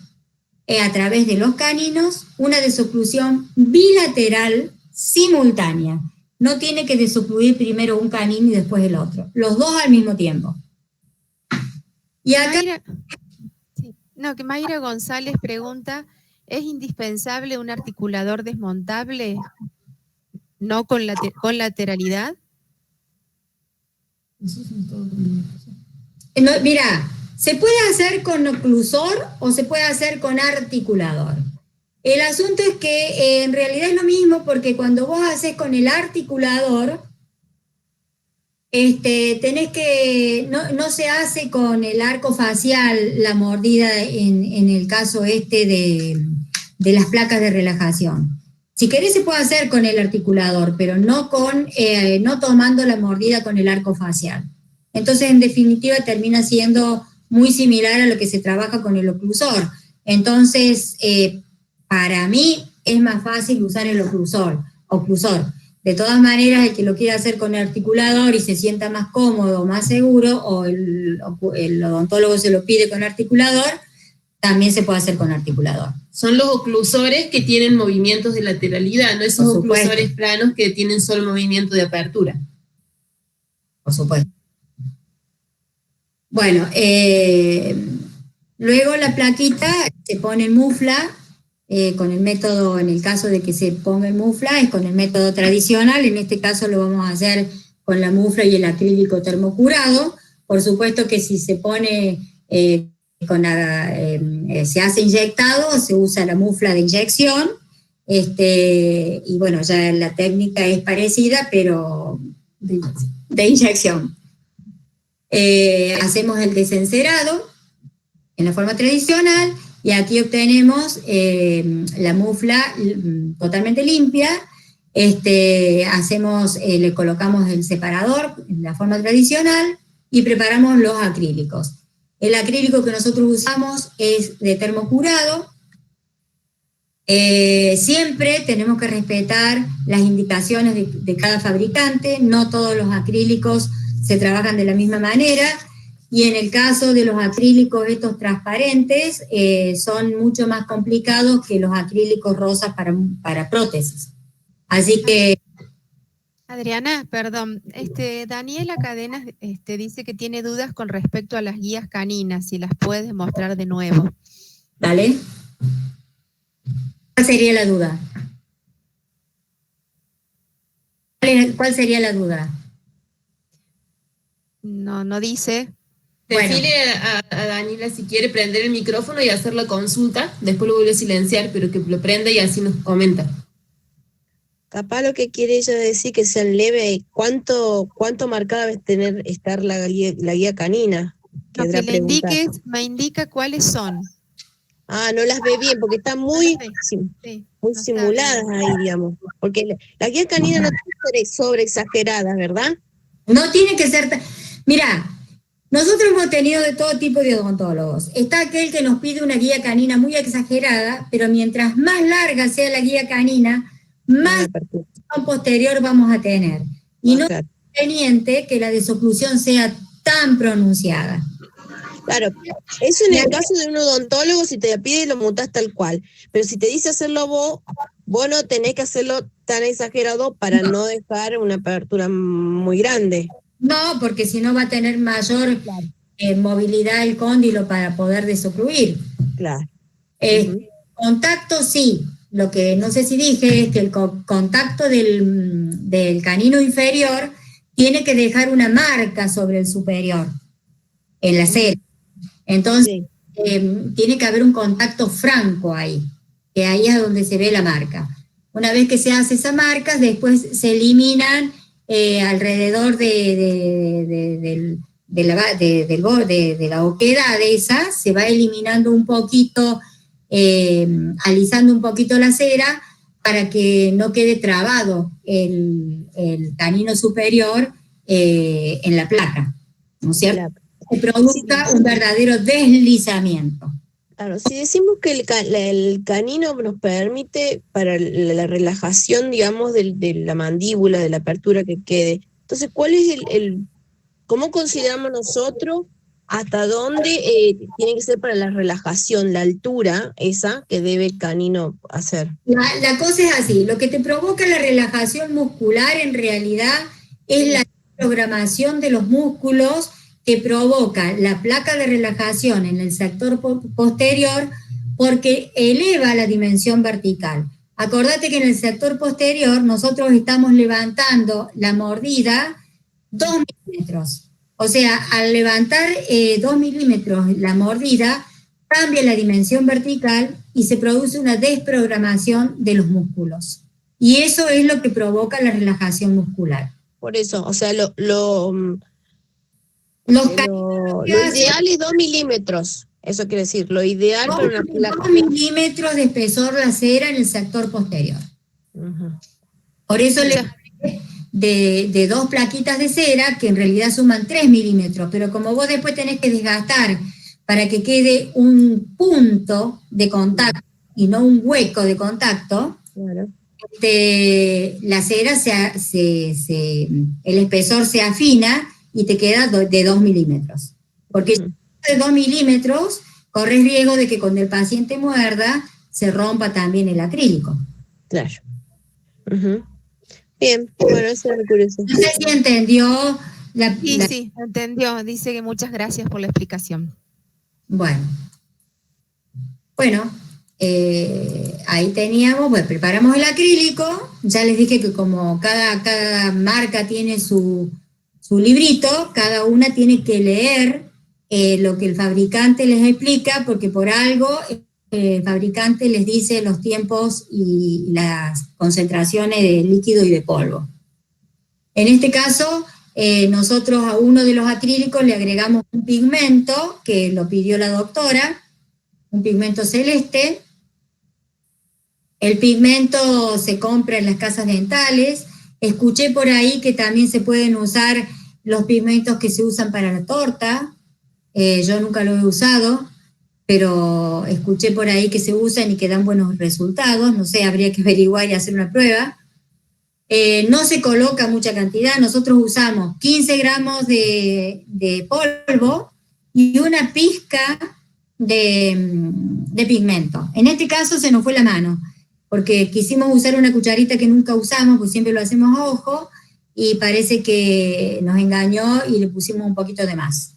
a través de los caninos una desoclusión bilateral simultánea. No tiene que desocluir primero un canino y después el otro. Los dos al mismo tiempo. Y acá... Mayra González pregunta, ¿es indispensable un articulador desmontable? ¿No con lateralidad? No, mira, se puede hacer con oclusor o se puede hacer con articulador. El asunto es que en realidad es lo mismo, porque cuando vos haces con el articulador, tenés que, no se hace con el arco facial la mordida en el caso de las placas de relajación. Si querés se puede hacer con el articulador, pero no tomando la mordida con el arco facial. Entonces, en definitiva, termina siendo muy similar a lo que se trabaja con el oclusor. Entonces, para mí es más fácil usar el oclusor. De todas maneras, el que lo quiera hacer con el articulador y se sienta más cómodo, más seguro, o el odontólogo se lo pide con articulador, también se puede hacer con articulador. Son los oclusores que tienen movimientos de lateralidad, no esos oclusores planos que tienen solo movimiento de apertura. Por supuesto. Bueno, luego la plaquita se pone en mufla, con el método, en el caso de que se ponga en mufla, es con el método tradicional. En este caso lo vamos a hacer con la mufla y el acrílico termocurado. Por supuesto que si se pone, se hace inyectado, se usa la mufla de inyección, y bueno, ya la técnica es parecida, pero de inyección. Hacemos el desencerado en la forma tradicional, y aquí obtenemos la mufla totalmente limpia. Le colocamos el separador en la forma tradicional y preparamos los acrílicos. El acrílico que nosotros usamos es de termocurado. Siempre tenemos que respetar las indicaciones de cada fabricante. No todos los acrílicos se trabajan de la misma manera. Y en el caso de los acrílicos estos transparentes, son mucho más complicados que los acrílicos rosas para prótesis. Así que... Adriana, perdón, Daniela Cadenas dice que tiene dudas con respecto a las guías caninas, si las puedes mostrar de nuevo. Dale. ¿Cuál sería la duda? ¿Cuál sería la duda? No dice... Decirle a Daniela si quiere prender el micrófono y hacer la consulta, después lo vuelve a silenciar, pero que lo prenda y así nos comenta. Capaz lo que quiere ella decir que sea leve, ¿cuánto marcada debe estar la guía canina? Lo que le indiques, me indica cuáles son. Ah, no las ve bien, porque están muy simuladas ahí, digamos. Porque la guía canina no tiene que ser sobre exagerada, ¿verdad? No tiene que ser... Mira, nosotros hemos tenido de todo tipo de odontólogos. Está aquel que nos pide una guía canina muy exagerada, pero mientras más larga sea la guía canina, más posterior vamos a tener. Y no es conveniente que la desoclusión sea tan pronunciada. Claro, eso en el caso de un odontólogo, si te pide lo mutás tal cual. Pero si te dice hacerlo vos no tenés que hacerlo tan exagerado para no dejar una apertura muy grande. No, porque si no va a tener mayor movilidad el cóndilo para poder desocluir. Claro. Contacto sí. Lo que no sé si dije es que el contacto del canino inferior tiene que dejar una marca sobre el superior, en la cera. Entonces, tiene que haber un contacto franco ahí, que ahí es donde se ve la marca. Una vez que se hace esa marca, después se eliminan alrededor de la oquedad esa, se va eliminando un poquito, alisando un poquito la cera para que no quede trabado el canino superior en la placa, ¿no es cierto? Se produzca un verdadero deslizamiento. Claro, si decimos que el canino nos permite para la relajación, digamos, de la mandíbula, de la apertura que quede, entonces, ¿cuál es cómo consideramos nosotros hasta dónde tiene que ser para la relajación, la altura esa que debe el canino hacer? La cosa es así, lo que te provoca la relajación muscular en realidad es la programación de los músculos que provoca la placa de relajación en el sector posterior, porque eleva la dimensión vertical. Acordate que en el sector posterior nosotros estamos levantando la mordida 2 milímetros. O sea, al levantar 2 milímetros la mordida, cambia la dimensión vertical y se produce una desprogramación de los músculos. Y eso es lo que provoca la relajación muscular. Por eso, o sea, lo Los ideal es 2 milímetros. Eso quiere decir, lo ideal para una placa. 2 milímetros de espesor la cera en el sector posterior. Ujú. Por eso le de 2 plaquitas de cera, que en realidad suman 3 milímetros, pero como vos después tenés que desgastar para que quede un punto de contacto y no un hueco de contacto, Claro. la cera, el espesor se afina y te queda de 2 milímetros. Porque de 2 milímetros corres riesgo de que cuando el paciente muerda se rompa también el acrílico. Claro. Ujú. Bien, bueno, eso era curioso. No sé si entendió Sí, entendió. Dice que muchas gracias por la explicación. Bueno, ahí teníamos, pues preparamos el acrílico. Ya les dije que como cada marca tiene su librito, cada una tiene que leer lo que el fabricante les explica, porque por algo el fabricante les dice los tiempos y las concentraciones de líquido y de polvo. En este caso, nosotros a uno de los acrílicos le agregamos un pigmento que lo pidió la doctora, un pigmento celeste. El pigmento se compra en las casas dentales. Escuché por ahí que también se pueden usar los pigmentos que se usan para la torta. Yo nunca lo he usado, pero escuché por ahí que se usan y que dan buenos resultados. No sé, habría que averiguar y hacer una prueba. No se coloca mucha cantidad. Nosotros usamos 15 gramos de polvo y una pizca de pigmento. En este caso se nos fue la mano, porque quisimos usar una cucharita que nunca usamos, pues siempre lo hacemos a ojo, y parece que nos engañó y le pusimos un poquito de más.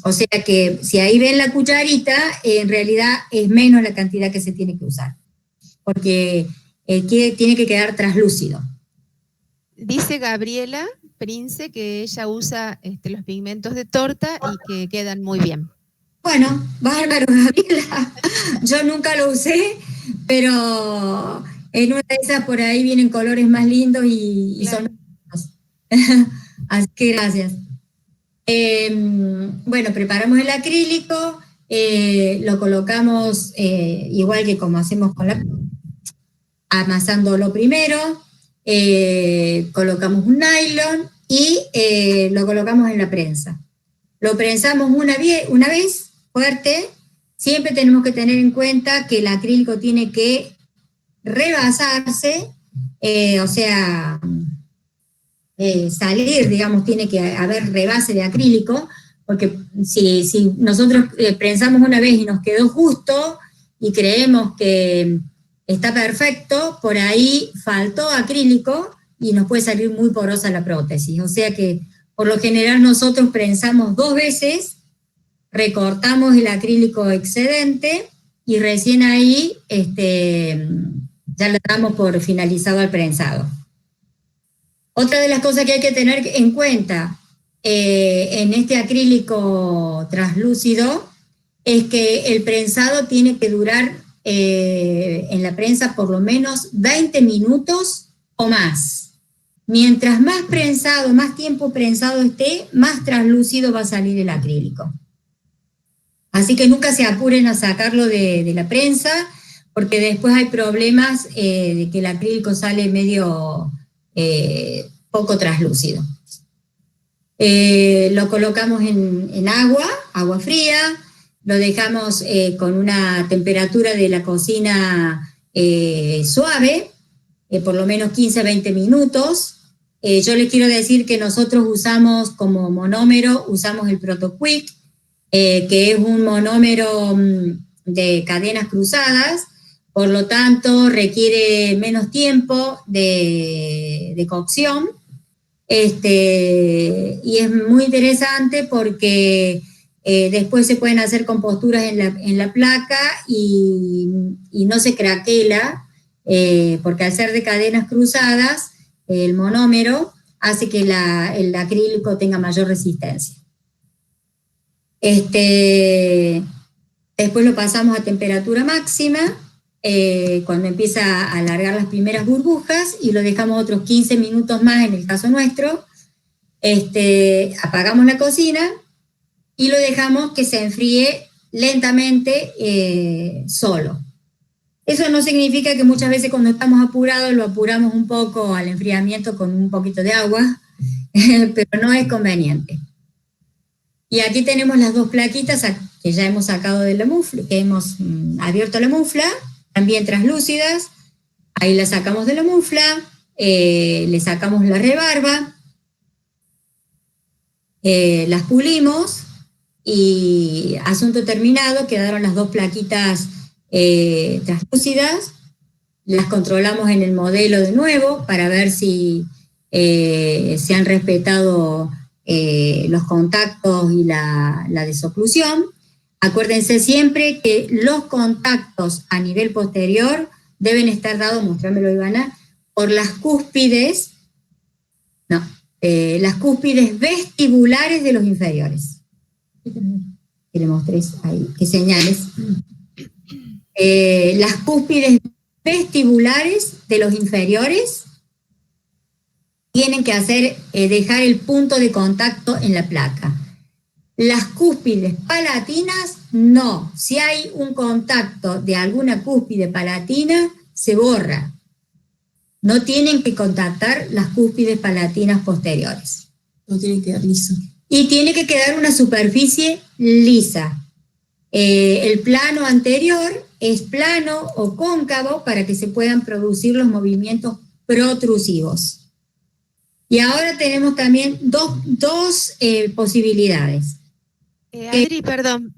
O sea que si ahí ven la cucharita, en realidad es menos la cantidad que se tiene que usar, porque tiene que quedar translúcido. Dice Gabriela Prince que ella usa los pigmentos de torta y que quedan muy bien. Bueno, bárbaro, Gabriela. Yo nunca lo usé, pero en una de esas por ahí vienen colores más lindos y Claro. son más lindos. Así que gracias. Bueno, preparamos el acrílico, lo colocamos igual que como hacemos con amasándolo primero, colocamos un nylon y lo colocamos en la prensa. Lo prensamos una vez fuerte. Siempre tenemos que tener en cuenta que el acrílico tiene que rebasarse, o sea, salir, digamos, tiene que haber rebase de acrílico, porque si nosotros prensamos una vez y nos quedó justo y creemos que está perfecto, por ahí faltó acrílico y nos puede salir muy porosa la prótesis. O sea que por lo general nosotros prensamos 2 veces, recortamos el acrílico excedente y recién ahí ya le damos por finalizado al prensado. Otra de las cosas que hay que tener en cuenta en este acrílico translúcido es que el prensado tiene que durar en la prensa por lo menos 20 minutos o más. Mientras más prensado, más tiempo prensado esté, más translúcido va a salir el acrílico. Así que nunca se apuren a sacarlo de la prensa, porque después hay problemas de que el acrílico sale medio poco translúcido. Lo colocamos en agua fría, lo dejamos con una temperatura de la cocina suave, por lo menos 15-20 minutos. Yo les quiero decir que nosotros usamos como monómero, usamos el ProtoQuick, que es un monómero de cadenas cruzadas, por lo tanto requiere menos tiempo de cocción, y es muy interesante porque después se pueden hacer composturas en la placa y no se craquela, porque al ser de cadenas cruzadas, el monómero hace que el acrílico tenga mayor resistencia. Después lo pasamos a temperatura máxima, cuando empieza a alargar las primeras burbujas, y lo dejamos otros 15 minutos más en el caso nuestro. Apagamos la cocina y lo dejamos que se enfríe lentamente solo. Eso no significa que muchas veces cuando estamos apurados lo apuramos un poco al enfriamiento con un poquito de agua, pero no es conveniente. Y aquí tenemos las dos plaquitas que ya hemos sacado de la mufla, que hemos abierto la mufla, también translúcidas. Ahí las sacamos de la mufla, le sacamos la rebarba, las pulimos y asunto terminado, quedaron las dos plaquitas translúcidas. Las controlamos en el modelo de nuevo para ver si se han respetado los contactos y la desoclusión. Acuérdense siempre que los contactos a nivel posterior deben estar dados, mostrámelo Ivana, por las cúspides vestibulares de los inferiores. Que le mostres ahí, que señales. Las cúspides vestibulares de los inferiores tienen que dejar el punto de contacto en la placa. Las cúspides palatinas, no. Si hay un contacto de alguna cúspide palatina, se borra. No tienen que contactar las cúspides palatinas posteriores. No tiene que quedar liso. Y tiene que quedar una superficie lisa. El plano anterior es plano o cóncavo para que se puedan producir los movimientos protrusivos. Y ahora tenemos también dos posibilidades. Adri, perdón,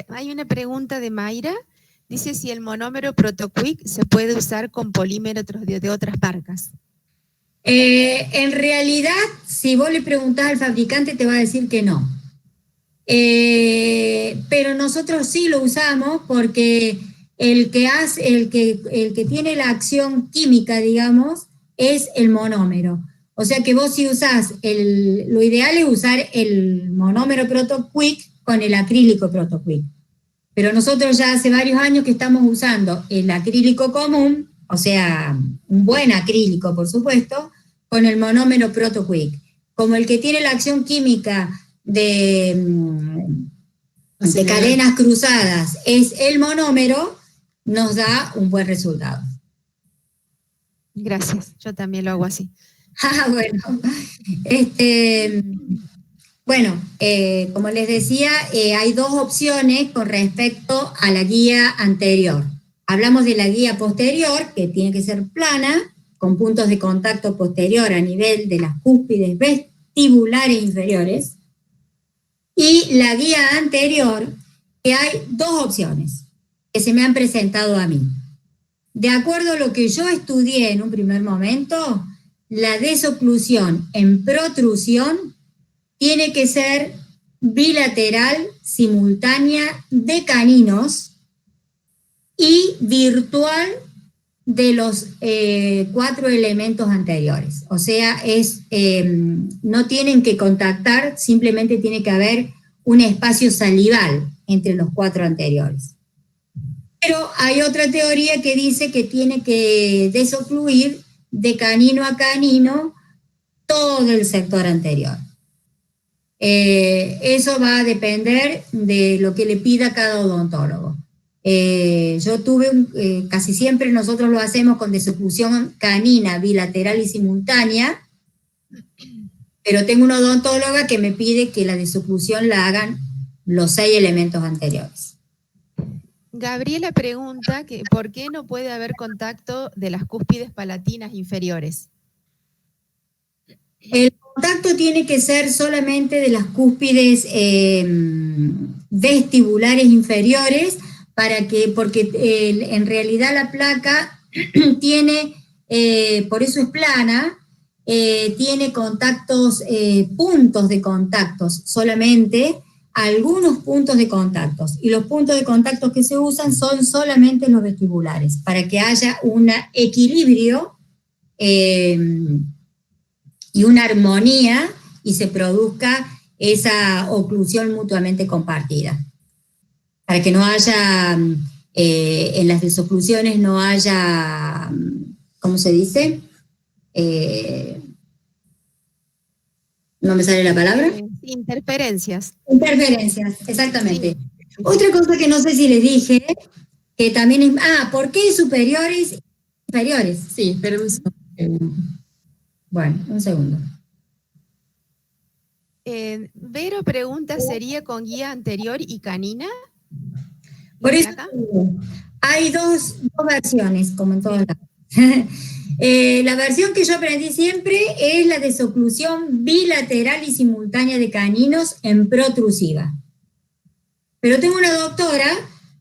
hay una pregunta de Mayra. Dice si el monómero Protoquick se puede usar con polímetros de otras marcas. En realidad, si vos le preguntás al fabricante, te va a decir que no. Pero nosotros sí lo usamos porque el que tiene la acción química, digamos, es el monómero. O sea que vos si usás, lo ideal es usar el monómero Protoquick con el acrílico Protoquick. Pero nosotros ya hace varios años que estamos usando el acrílico común, o sea, un buen acrílico, por supuesto, con el monómero Protoquick. Como el que tiene la acción química de cadenas cruzadas es el monómero, nos da un buen resultado. Gracias, yo también lo hago así. Bueno, como les decía, hay dos opciones con respecto a la guía anterior. Hablamos de la guía posterior, que tiene que ser plana, con puntos de contacto posterior a nivel de las cúspides vestibulares inferiores. Y la guía anterior, que hay dos opciones que se me han presentado a mí. De acuerdo a lo que yo estudié en un primer momento, la desoclusión en protrusión tiene que ser bilateral, simultánea, de caninos y virtual de los 4 elementos anteriores. O sea, no tienen que contactar, simplemente tiene que haber un espacio salival entre los 4 anteriores. Pero hay otra teoría que dice que tiene que desocluir de canino a canino todo el sector anterior. Eso va a depender de lo que le pida cada odontólogo. Casi siempre nosotros lo hacemos con desoclusión canina, bilateral y simultánea, pero tengo una odontóloga que me pide que la desoclusión la hagan los 6 elementos anteriores. Gabriela pregunta que ¿por qué no puede haber contacto de las cúspides palatinas inferiores? El contacto tiene que ser solamente de las cúspides vestibulares inferiores, porque en realidad la placa tiene, por eso es plana, tiene contactos, puntos de contactos, solamente algunos puntos de contactos, y los puntos de contactos que se usan son solamente los vestibulares, para que haya un equilibrio y una armonía y se produzca esa oclusión mutuamente compartida. para que no haya, en las desoclusiones no haya, ¿cómo se dice? No me sale la palabra. Interferencias. Interferencias, exactamente. Sí. Otra cosa que no sé si les dije, que también es, ¿por qué superiores y inferiores? Sí, pero Bueno, un segundo. Vero pregunta, ¿sería con guía anterior y canina? Por ¿La eso placa? hay dos versiones, como en todos lados. La versión que yo aprendí siempre es la desoclusión bilateral y simultánea de caninos en protrusiva. Pero tengo una doctora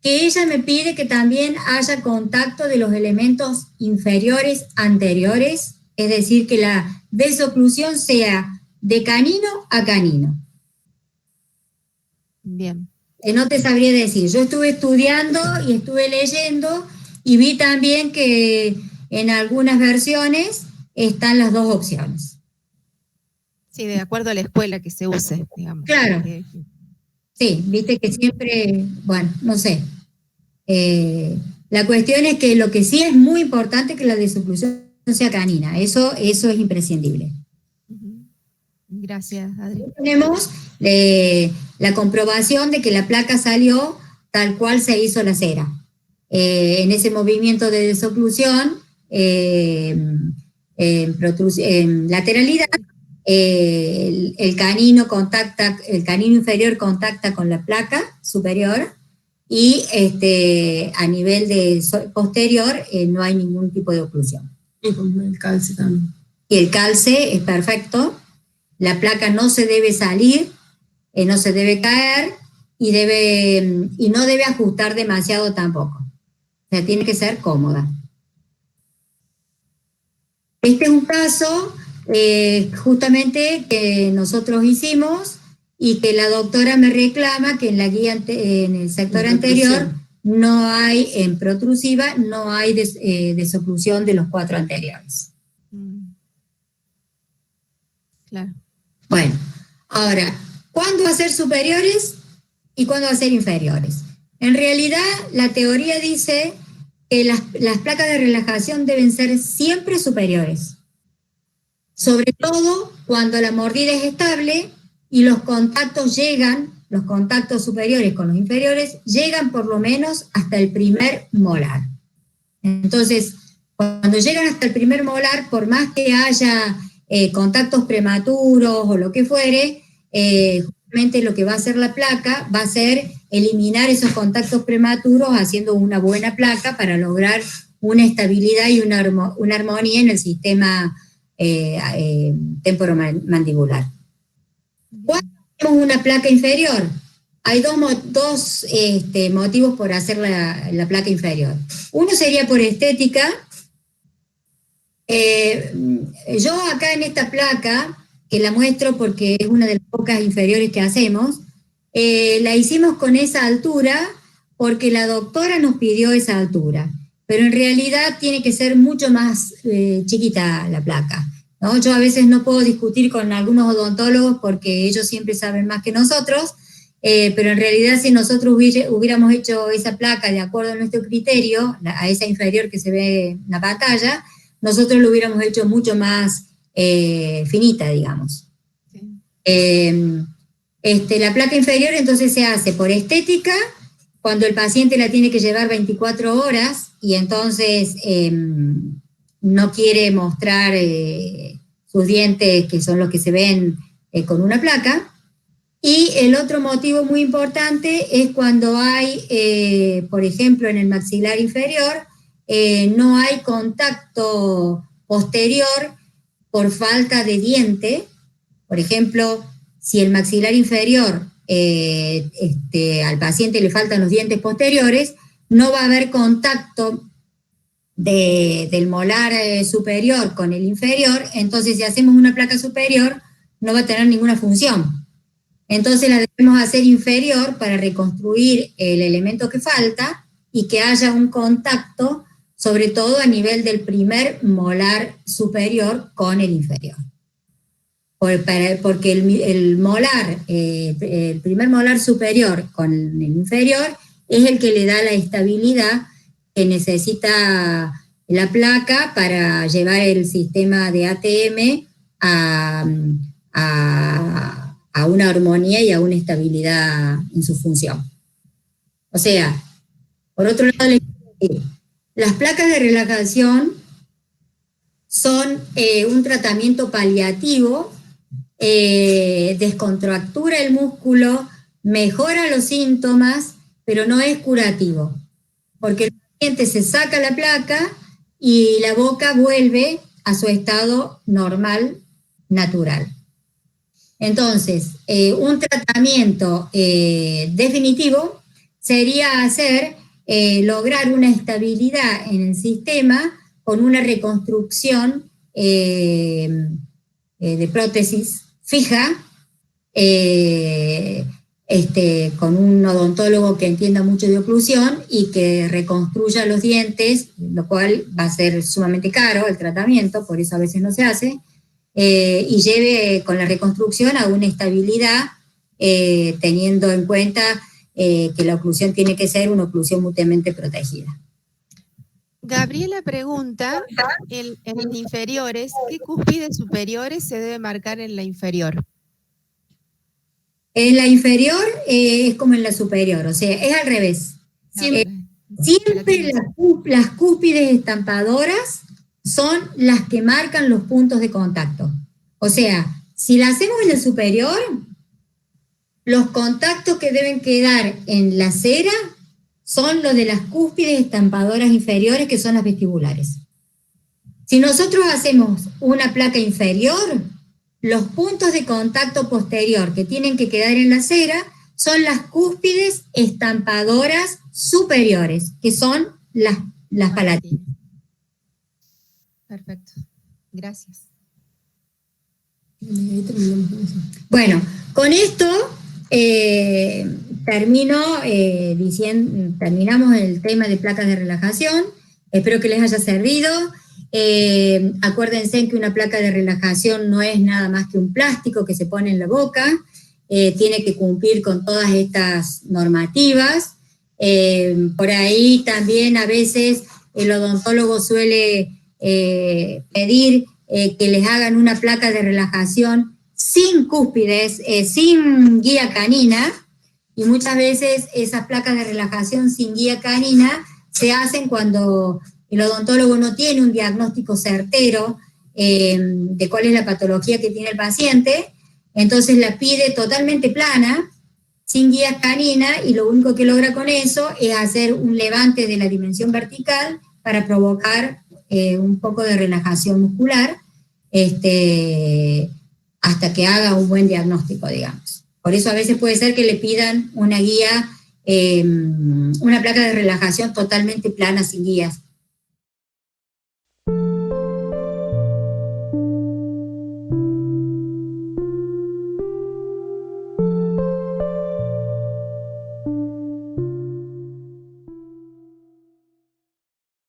que ella me pide que también haya contacto de los elementos inferiores anteriores, es decir, que la desoclusión sea de canino a canino. Bien. No te sabría decir, yo estuve estudiando y estuve leyendo y vi también que en algunas versiones están las dos opciones. Sí, de acuerdo a la escuela que se use, digamos. Claro. Sí, viste que siempre, bueno, no sé. La cuestión es que lo que sí es muy importante es que la desoclusión sea canina, eso es imprescindible. Gracias, Adri. Tenemos la comprobación de que la placa salió tal cual se hizo la cera. En ese movimiento de desoclusión, en lateralidad, el canino inferior contacta con la placa superior y a nivel de posterior no hay ningún tipo de oclusión. Y con el calce también. Y el calce es perfecto, la placa no se debe salir, no se debe caer y no debe ajustar demasiado tampoco. O sea, tiene que ser cómoda. Este es un caso justamente que nosotros hicimos y que la doctora me reclama que en la guía en el sector anterior no hay, en protrusiva, no hay desoclusión de los 4 anteriores. Claro. Bueno, ahora, ¿cuándo va a ser superiores y cuándo va a ser inferiores? En realidad, la teoría dice que las placas de relajación deben ser siempre superiores. Sobre todo cuando la mordida es estable y los contactos superiores con los inferiores, llegan por lo menos hasta el primer molar. Entonces, cuando llegan hasta el primer molar, por más que haya contactos prematuros o lo que fuere, justamente lo que va a hacer la placa va a ser eliminar esos contactos prematuros haciendo una buena placa para lograr una estabilidad y una armonía en el sistema temporomandibular. ¿Cuándo tenemos una placa inferior? Hay dos motivos por hacer la placa inferior. Uno sería por estética. Yo acá en esta placa, que la muestro porque es una de las pocas inferiores que hacemos, la hicimos con esa altura porque la doctora nos pidió esa altura, pero en realidad tiene que ser mucho más chiquita la placa, ¿no? Yo a veces no puedo discutir con algunos odontólogos porque ellos siempre saben más que nosotros, pero en realidad si nosotros hubiéramos hecho esa placa de acuerdo a nuestro criterio, a esa inferior que se ve en la pantalla, nosotros lo hubiéramos hecho mucho más finita, digamos. Sí. La placa inferior entonces se hace por estética, cuando el paciente la tiene que llevar 24 horas y entonces no quiere mostrar sus dientes, que son los que se ven con una placa. Y el otro motivo muy importante es cuando hay, por ejemplo, en el maxilar inferior, no hay contacto posterior por falta de diente. Por ejemplo, si el maxilar inferior al paciente le faltan los dientes posteriores, no va a haber contacto del molar superior con el inferior, entonces si hacemos una placa superior no va a tener ninguna función. Entonces la debemos hacer inferior para reconstruir el elemento que falta y que haya un contacto, sobre todo a nivel del primer molar superior con el inferior. Porque el molar, el primer molar superior con el inferior es el que le da la estabilidad que necesita la placa para llevar el sistema de ATM a una armonía y a una estabilidad en su función. O sea, por otro lado, las placas de relajación son un tratamiento paliativo, descontractura el músculo, mejora los síntomas, pero no es curativo, porque el paciente se saca la placa y la boca vuelve a su estado normal, natural. Entonces, un tratamiento definitivo sería lograr una estabilidad en el sistema con una reconstrucción de prótesis fija, con un odontólogo que entienda mucho de oclusión y que reconstruya los dientes, lo cual va a ser sumamente caro el tratamiento, por eso a veces no se hace, y lleve con la reconstrucción a una estabilidad, teniendo en cuenta que la oclusión tiene que ser una oclusión mutuamente protegida. Gabriela pregunta, en inferiores, ¿qué cúspides superiores se debe marcar en la inferior? En la inferior es como en la superior, o sea, es al revés. Siempre las cúspides estampadoras son las que marcan los puntos de contacto. O sea, si la hacemos en el superior, los contactos que deben quedar en la cera son los de las cúspides estampadoras inferiores, que son las vestibulares. Si nosotros hacemos una placa inferior, los puntos de contacto posterior que tienen que quedar en la cera son las cúspides estampadoras superiores, que son las palatinas. Perfecto, gracias. Bueno, con esto terminamos el tema de placas de relajación. Espero que les haya servido. Acuérdense que una placa de relajación no es nada más que un plástico que se pone en la boca, tiene que cumplir con todas estas normativas. Por ahí también a veces el odontólogo suele pedir que les hagan una placa de relajación sin cúspides, sin guía canina, y muchas veces esas placas de relajación sin guía canina se hacen cuando el odontólogo no tiene un diagnóstico certero de cuál es la patología que tiene el paciente, entonces la pide totalmente plana, sin guía canina, y lo único que logra con eso es hacer un levante de la dimensión vertical para provocar un poco de relajación muscular, hasta que haga un buen diagnóstico, digamos. Por eso a veces puede ser que le pidan una guía, una placa de relajación totalmente plana, sin guías,